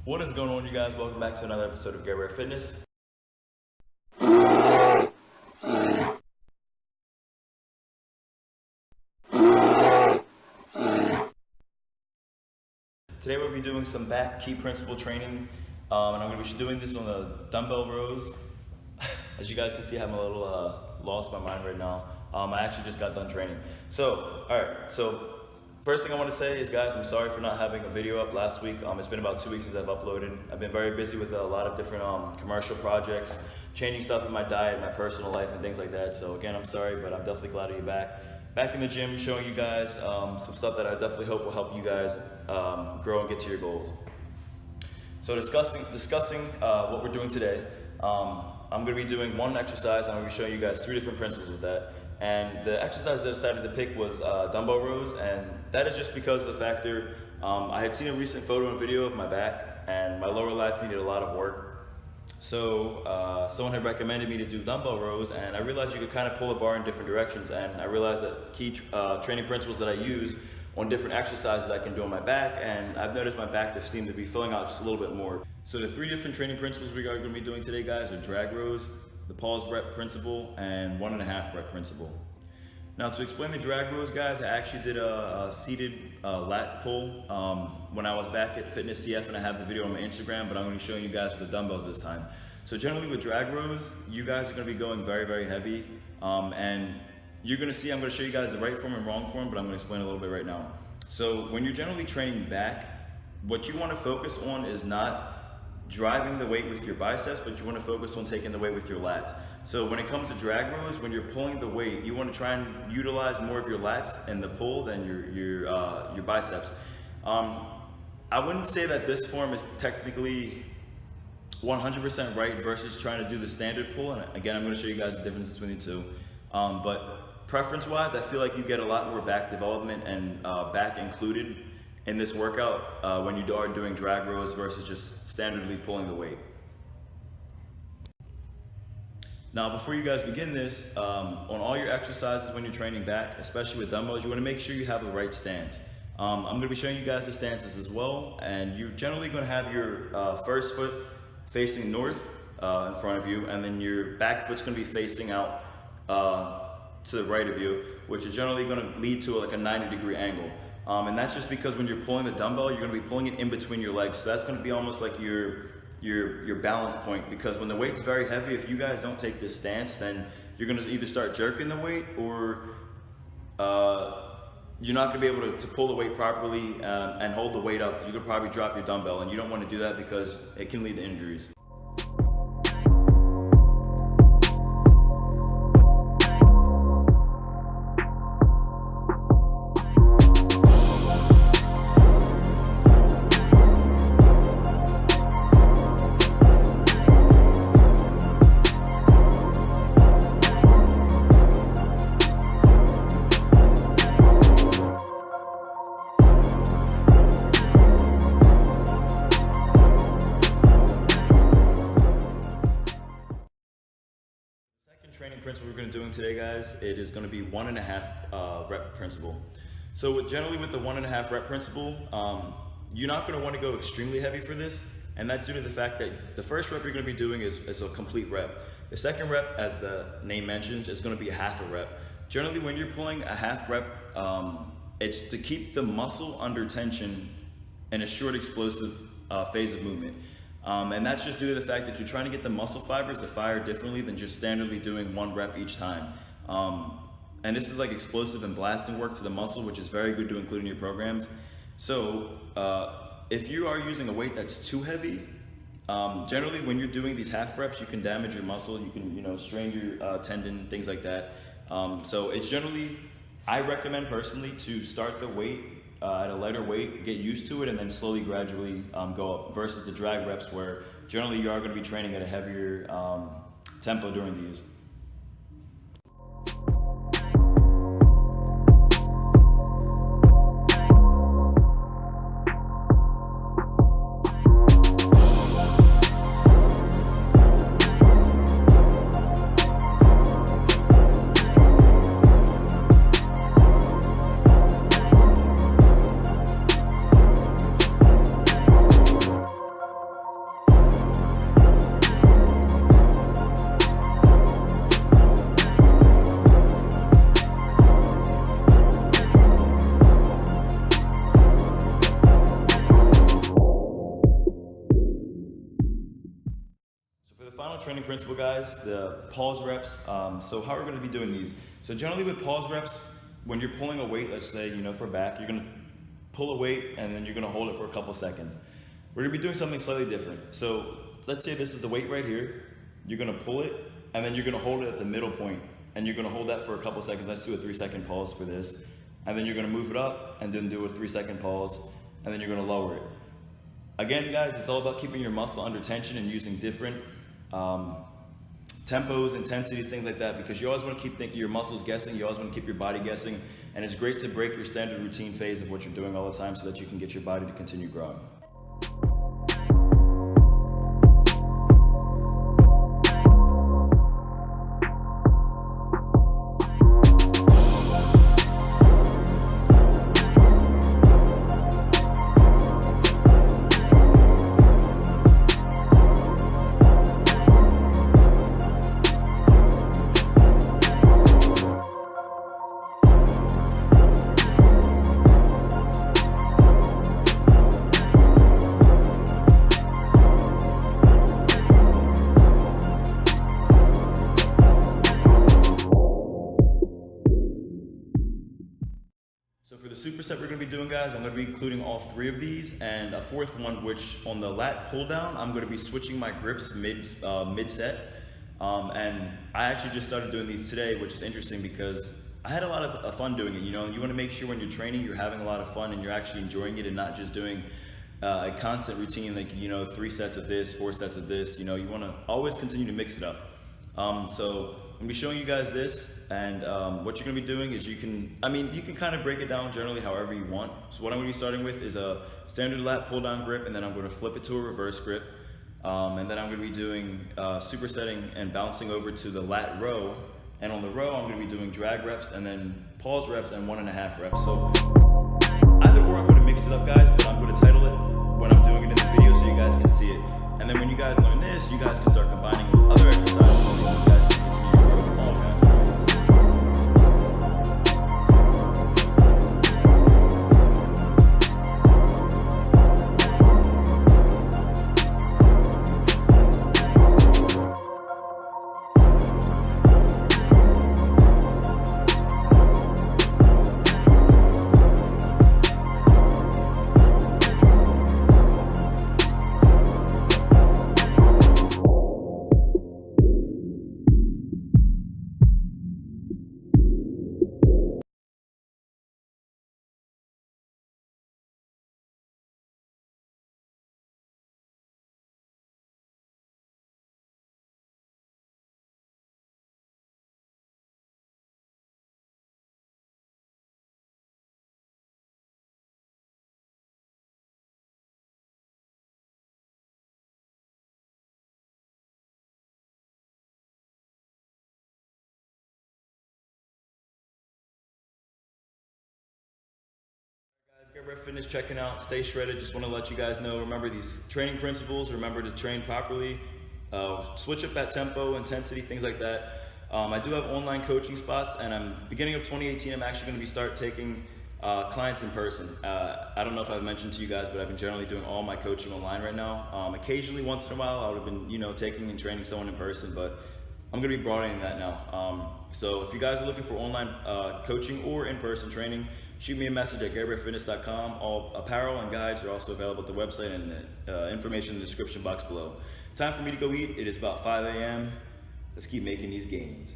What is going on, you guys? Welcome back to another episode of Garbear Fitness. Today we'll be doing some back key principle training, and I'm going to be doing this on the dumbbell rows. As you guys can see, I'm a little lost my mind right now. I actually just got done training. So first thing I want to say is, guys, I'm sorry for not having a video up last week. It's been about 2 weeks since I've uploaded. I've been very busy with a lot of different commercial projects, changing stuff in my diet, my personal life, and things like that. So again, I'm sorry, but I'm definitely glad to be back in the gym, showing you guys some stuff that I definitely hope will help you guys grow and get to your goals. So discussing what we're doing today, I'm going to be doing one exercise, and I'm going to be showing you guys 3 different principles with that. And the exercise that I decided to pick was dumbbell rows, and that is just because of the factor I had seen a recent photo and video of my back, and my lower lats needed a lot of work. So someone had recommended me to do dumbbell rows, and I realized you could kind of pull a bar in different directions, and I realized that key training principles that I use on different exercises I can do on my back, and I've noticed my back just seemed to be filling out just a little bit more. So the 3 different training principles we are going to be doing today, guys, are drag rows, the pause rep principle, and 1.5 rep principle. Now, to explain the drag rows, guys, I actually did a seated lat pull when I was back at Fitness CF, and I have the video on my Instagram, but I'm going to be showing you guys with the dumbbells this time. So generally with drag rows, you guys are going to be going very, very heavy, and you're going to see, I'm going to show you guys the right form and wrong form, but I'm going to explain a little bit right now. So when you're generally training back, what you want to focus on is not driving the weight with your biceps, but you want to focus on taking the weight with your lats. So when it comes to drag rows, when you're pulling the weight, you want to try and utilize more of your lats in the pull than your biceps. I wouldn't say that this form is technically 100% right versus trying to do the standard pull, and again, I'm going to show you guys the difference between the two. But preference-wise, I feel like you get a lot more back development and back included in this workout when you are doing drag rows versus just standardly pulling the weight. Now, before you guys begin this, on all your exercises when you're training back, especially with dumbbells, you want to make sure you have the right stance. I'm going to be showing you guys the stances as well, and you're generally going to have your first foot facing north in front of you, and then your back foot's going to be facing out to the right of you, which is generally going to lead to like a 90-degree angle. And that's just because when you're pulling the dumbbell, you're going to be pulling it in between your legs. So that's going to be almost like your balance point, because when the weight's very heavy, if you guys don't take this stance, then you're going to either start jerking the weight, or you're not going to be able to pull the weight properly and hold the weight up. You could probably drop your dumbbell, and you don't want to do that because it can lead to injuries. Training principle we're going to be doing today, guys, it is going to be 1.5 rep principle. So generally with the 1.5 rep principle, you're not going to want to go extremely heavy for this, and that's due to the fact that the first rep you're going to be doing is a complete rep. The second rep, as the name mentions, is going to be a half a rep. Generally when you're pulling a half rep, it's to keep the muscle under tension in a short explosive phase of movement. And that's just due to the fact that you're trying to get the muscle fibers to fire differently than just standardly doing 1 rep each time. And this is like explosive and blasting work to the muscle, which is very good to include in your programs. So if you are using a weight that's too heavy, generally when you're doing these half reps, you can damage your muscle, you can strain your tendon, things like that. So it's generally, I recommend personally to start the weight at a lighter weight, get used to it, and then slowly, gradually go up, versus the drag reps where generally you are going to be training at a heavier tempo during these. final training principle, guys, the pause reps. So how we're gonna be doing these. So generally with pause reps, when you're pulling a weight, let's say, for back, you're gonna pull a weight and then you're gonna hold it for a couple seconds. We're gonna be doing something slightly different. So let's say this is the weight right here. You're gonna pull it and then you're gonna hold it at the middle point and you're gonna hold that for a couple seconds. Let's do a 3-second pause for this. And then you're gonna move it up and then do a 3-second pause and then you're gonna lower it. Again, guys, it's all about keeping your muscle under tension and using different tempos, intensities, things like that, because you always want to keep your muscles guessing, you always want to keep your body guessing, and it's great to break your standard routine phase of what you're doing all the time so that you can get your body to continue growing. So for the superset we're going to be doing, guys, I'm going to be including all 3 of these and a 4th one, which on the lat pull down, I'm going to be switching my grips mid-set. And I actually just started doing these today, which is interesting because I had a lot of fun doing it. You want to make sure when you're training, you're having a lot of fun and you're actually enjoying it and not just doing a constant routine like, 3 sets of this, 4 sets of this. You want to always continue to mix it up. So I'm gonna be showing you guys this, and what you're gonna be doing is you can kind of break it down generally however you want. So what I'm gonna be starting with is a standard lat pull down grip, and then I'm gonna flip it to a reverse grip. And then I'm gonna be doing supersetting and bouncing over to the lat row. And on the row, I'm gonna be doing drag reps and then pause reps and 1.5 reps. So either or, I'm gonna mix it up, guys, but I'm gonna title it when I'm doing it in the video so you guys can see it. And then when you guys learn this, you guys can start combining it with other exercises and you guys can continue to grow with all kinds of things. Garbear Fitness checking out. Stay shredded. Just want to let you guys know, remember these training principles, remember to train properly, switch up that tempo, intensity, things like that. I do have online coaching spots, and beginning of 2018, I'm actually going to start taking clients in person. I don't know if I've mentioned to you guys, but I've been generally doing all my coaching online right now. Occasionally, once in a while, I would have been, taking and training someone in person, but I'm going to be broadening that now. So if you guys are looking for online coaching or in-person training, shoot me a message at garbearfitness.com. All apparel and guides are also available at the website and the information in the description box below. Time for me to go eat. It is about 5 a.m. Let's keep making these gains.